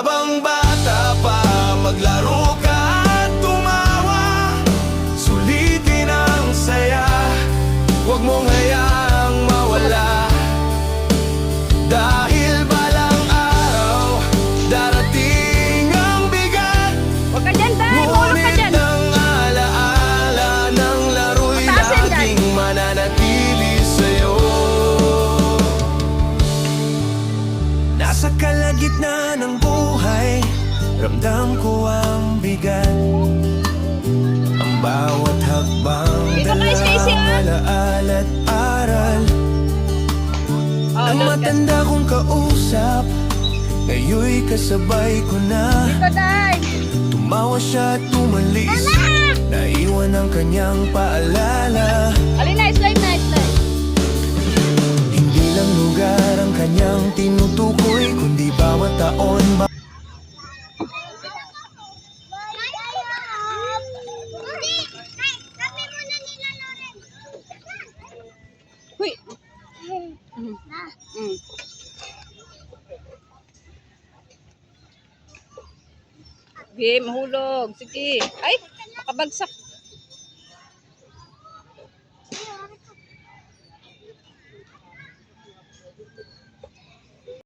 Habang bata pa, maglaro ka at tumawa. Sulitin ang saya, huwag mong hayaang mawala. Dahil balang araw, darating ang bigat. Huwag ka dyan, Day! Mahulog ka dyan! Ngunit ang alaala ng laro'y Mataasin, Day. laging mananatili sa'yo. Nasa kalagitnaan ng buhay, ramdam ko ang bigat. Ang bawat hakbang Dito kayo, dala, Stacy, ah. alaala't aral. Oh, Ang look, matanda kong kausap, ngayon'y kasabay ko na. dito, Day! Tumawa siya at tumalis, naiwan ang kanyang paalala. Alin na, slide na, slide. Hindi lang lugar ang kanyang tinutukoy, kundi bawat taon ba. Huy! Sige, mahulog. Sige. Ay, makabagsak.